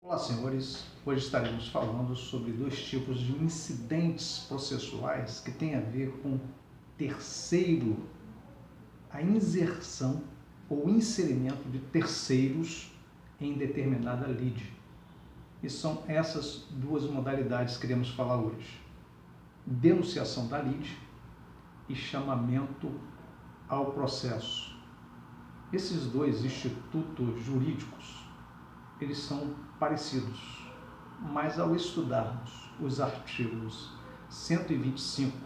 Olá, senhores. Hoje estaremos falando sobre dois tipos de incidentes processuais que têm a ver com terceiro, a inserção ou inserimento de terceiros em determinada lide. E são essas duas modalidades que iremos falar hoje: denunciação da lide e chamamento ao processo. Esses dois institutos jurídicos, eles são parecidos, mas ao estudarmos os artigos 125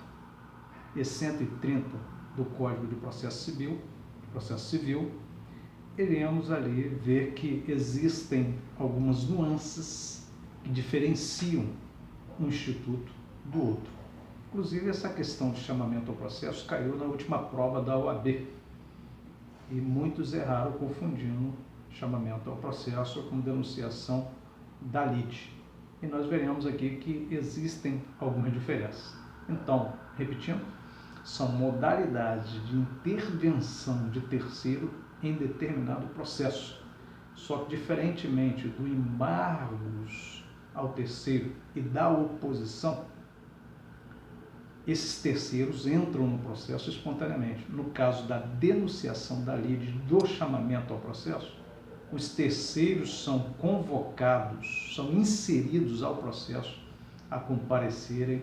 e 130 do Código de Processo Civil, iremos ali ver que existem algumas nuances que diferenciam um instituto do outro. Inclusive, essa questão de chamamento ao processo caiu na última prova da OAB e muitos erraram confundindo chamamento ao processo com denunciação da lide. E nós veremos aqui que existem algumas diferenças. Então, repetindo, são modalidades de intervenção de terceiro em determinado processo. Só que, diferentemente do embargos ao terceiro e da oposição, esses terceiros entram no processo espontaneamente. No caso da denunciação da lide, do chamamento ao processo, os terceiros são convocados, são inseridos ao processo a comparecerem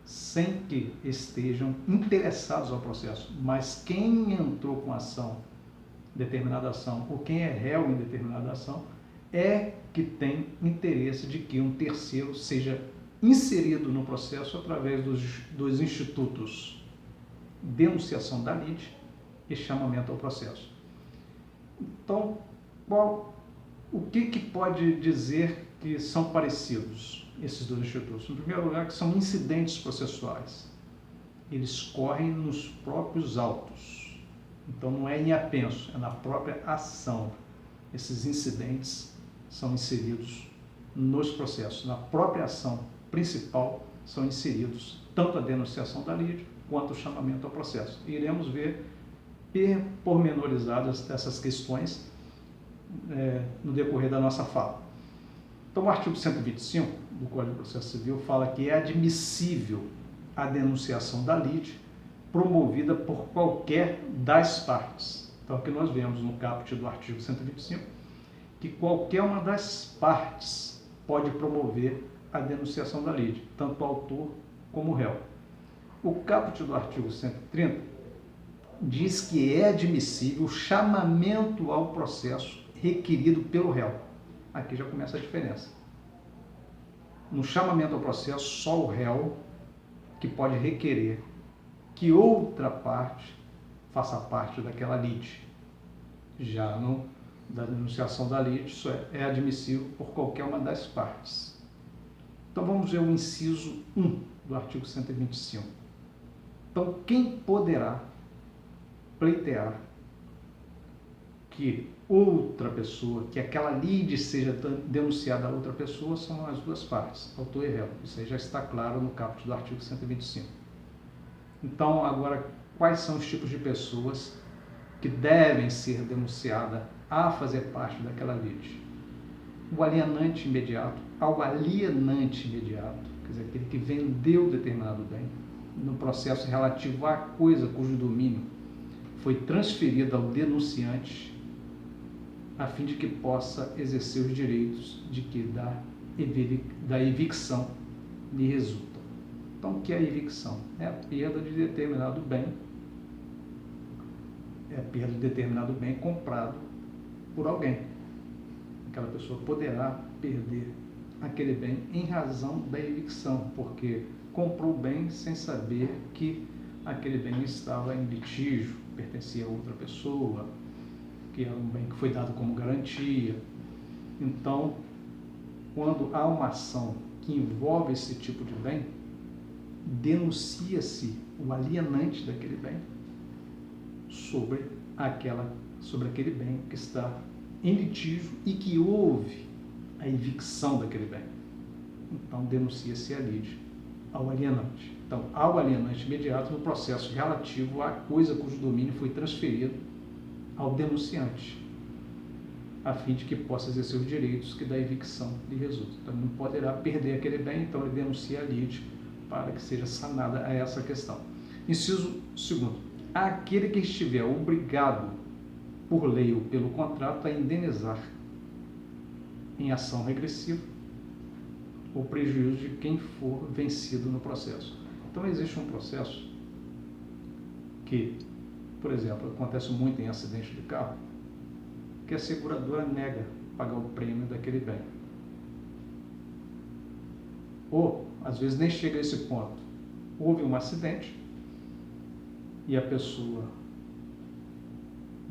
sem que estejam interessados ao processo. Mas quem entrou com ação, determinada ação, ou quem é réu em determinada ação, é que tem interesse de que um terceiro seja inserido no processo através dos institutos denunciação da lide e chamamento ao processo. Então, o que pode dizer que são parecidos esses dois institutos? Em primeiro lugar, que são incidentes processuais. Eles correm nos próprios autos. Então, não é em apenso, é na própria ação. Esses incidentes são inseridos nos processos. Na própria ação principal são inseridos tanto a denunciação da lide quanto o chamamento ao processo. E iremos ver pormenorizadas essas questões no decorrer da nossa fala. Então, o artigo 125 do Código de Processo Civil fala que é admissível a denunciação da lide promovida por qualquer das partes. Então, aqui nós vemos no caput do artigo 125 que qualquer uma das partes pode promover a denunciação da lide, tanto o autor como o réu. O caput do artigo 130 diz que é admissível o chamamento ao processo requerido pelo réu. Aqui já começa a diferença. No chamamento ao processo, só o réu que pode requerer que outra parte faça parte daquela lide. Já da denunciação da lide, isso é admissível por qualquer uma das partes. Então vamos ver o inciso 1 do artigo 125. Então, quem poderá pleitear que outra pessoa, que aquela lide seja denunciada a outra pessoa, são as duas partes, autor e réu. Isso aí já está claro no caput do artigo 125. Então, agora, quais são os tipos de pessoas que devem ser denunciadas a fazer parte daquela lide? O alienante imediato, ao alienante imediato, quer dizer, aquele que vendeu determinado bem, no processo relativo à coisa cujo domínio foi transferido ao denunciante, a fim de que possa exercer os direitos de que da evicção lhe resulta. Então, o que é a evicção? É a perda de determinado bem, comprado por alguém. Aquela pessoa poderá perder aquele bem em razão da evicção, porque comprou o bem sem saber que aquele bem estava em litígio, pertencia a outra pessoa, que é um bem que foi dado como garantia. Então, quando há uma ação que envolve esse tipo de bem, denuncia-se o alienante daquele bem sobre aquele bem que está em litígio e que houve a evicção daquele bem. Então, denuncia-se a lide ao alienante. Então, ao alienante imediato no processo relativo à coisa cujo domínio foi transferido ao denunciante. a fim de que possa exercer os direitos que da evicção lhe resulta. Então, ele não poderá perder aquele bem, então ele denuncia a lide para que seja sanada a essa questão. Inciso 2º. Aquele que estiver obrigado por lei ou pelo contrato a indenizar em ação regressiva o prejuízo de quem for vencido no processo. Então, existe um processo que, por exemplo, acontece muito em acidente de carro, que a seguradora nega pagar o prêmio daquele bem. Ou, às vezes, nem chega a esse ponto. Houve um acidente e a pessoa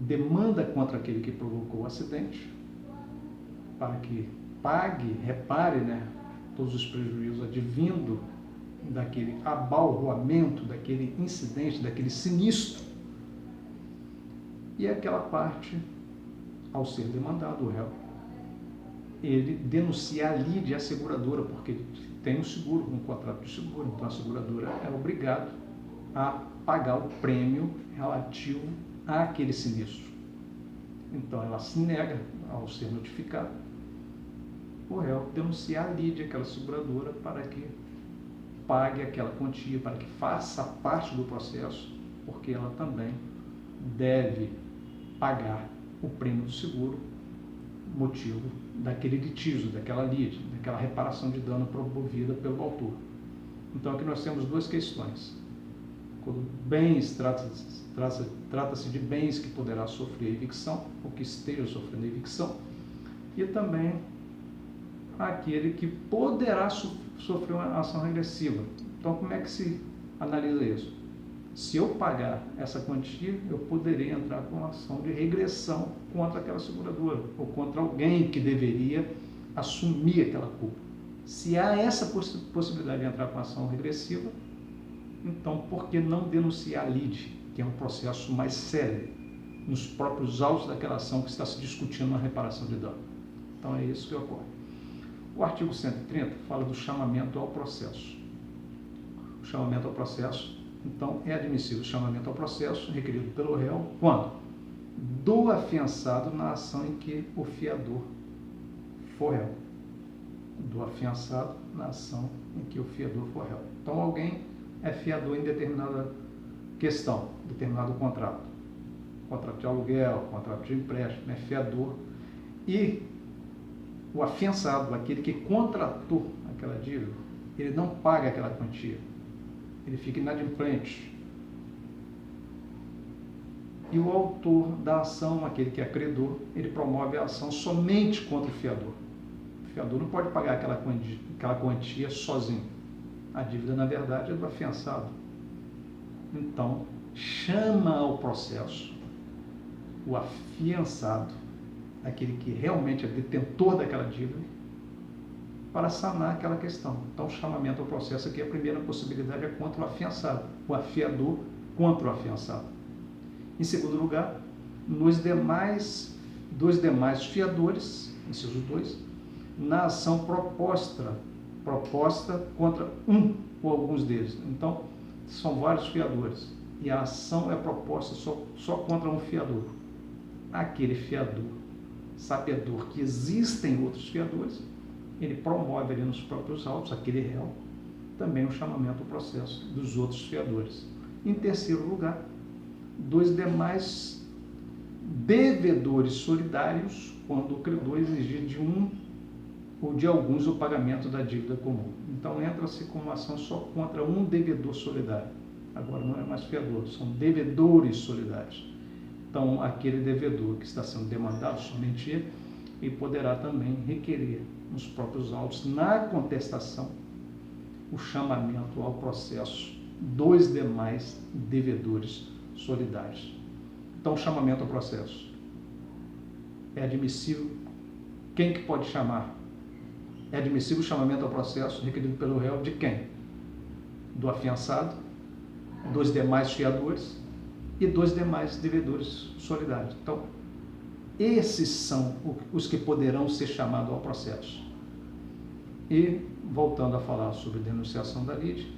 demanda contra aquele que provocou o acidente para que pague, repare, todos os prejuízos advindo daquele abalroamento, daquele incidente, daquele sinistro. E aquela parte, ao ser demandado, o réu, ele denuncia a lide à seguradora, porque tem um seguro, um contrato de seguro, então a seguradora é obrigada a pagar o prêmio relativo àquele sinistro. Então ela se nega ao ser notificado, o réu denunciar a lide àquela seguradora para que pague aquela quantia, para que faça parte do processo, porque ela também deve pagar o prêmio do seguro, motivo daquele litígio, daquela lide, daquela reparação de dano promovida pelo autor. Então aqui nós temos duas questões. Quando bens, trata-se de bens que poderá sofrer evicção, ou que esteja sofrendo evicção, e também aquele que poderá sofrer uma ação regressiva. Então, como é que se analisa isso? Se eu pagar essa quantia, eu poderia entrar com uma ação de regressão contra aquela seguradora, ou contra alguém que deveria assumir aquela culpa. Se há essa possibilidade de entrar com ação regressiva, então por que não denunciar a lide, que é um processo mais sério, nos próprios autos daquela ação que está se discutindo na reparação de dano? Então é isso que ocorre. O artigo 130 fala do chamamento ao processo. O chamamento ao processo, então, é admissível o chamamento ao processo requerido pelo réu quando? Do afiançado na ação em que o fiador for réu. Do afiançado na ação em que o fiador for réu. Então, alguém é fiador em determinada questão, determinado contrato. Contrato de aluguel, contrato de empréstimo, é fiador. E o afiançado, aquele que contratou aquela dívida, ele não paga aquela quantia. Ele fica inadimplente. E o autor da ação, aquele que é credor, ele promove a ação somente contra o fiador. O fiador não pode pagar aquela quantia sozinho. A dívida, na verdade, é do afiançado. Então, chama ao processo o afiançado, aquele que realmente é detentor daquela dívida, para sanar aquela questão. Então, o chamamento ao processo aqui, a primeira possibilidade é contra o afiançado, o afiador contra o afiançado. Em segundo lugar, dos demais fiadores, inciso 2, na ação proposta contra um ou alguns deles. Então, são vários fiadores, e a ação é proposta só contra um fiador. Aquele fiador, sabedor que existem outros fiadores, ele promove ali nos próprios autos, aquele réu, também o chamamento ao processo dos outros fiadores. Em terceiro lugar, dos demais devedores solidários, quando o credor exigir de um ou de alguns o pagamento da dívida comum. Então, entra-se com uma ação só contra um devedor solidário. Agora não é mais fiador, são devedores solidários. Então, aquele devedor que está sendo demandado, somente ele, e poderá também requerer nos próprios autos, na contestação, o chamamento ao processo dos demais devedores solidários. Então, o chamamento ao processo é admissível. Quem que pode chamar? É admissível o chamamento ao processo requerido pelo réu de quem? Do afiançado, dos demais fiadores e dos demais devedores solidários. Então, esses são os que poderão ser chamados ao processo. E, voltando a falar sobre denunciação da lide,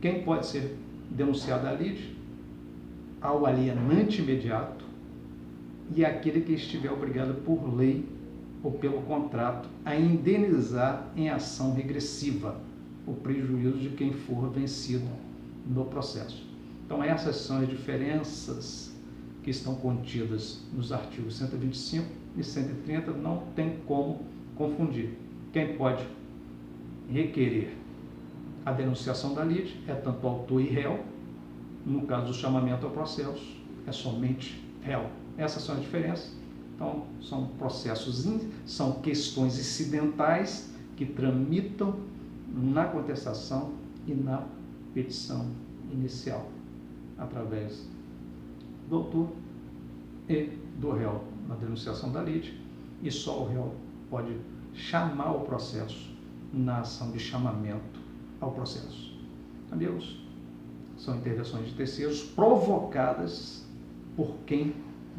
quem pode ser denunciado à lide? Ao alienante imediato e aquele que estiver obrigado por lei ou pelo contrato, a indenizar em ação regressiva o prejuízo de quem for vencido no processo. Então, essas são as diferenças que estão contidas nos artigos 125 e 130, não tem como confundir. Quem pode requerer a denunciação da lide é tanto autor e réu. No caso do chamamento ao processo, é somente réu. Essas são as diferenças. Então, são processos, são questões incidentais que tramitam na contestação e na petição inicial, através do autor e do réu na denunciação da lide, e só o réu pode chamar o processo na ação de chamamento ao processo. Amigos, são intervenções de terceiros provocadas por quem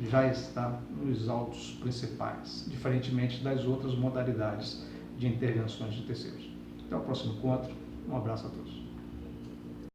já está nos autos principais, diferentemente das outras modalidades de intervenções de terceiros. Até o próximo encontro. Um abraço a todos.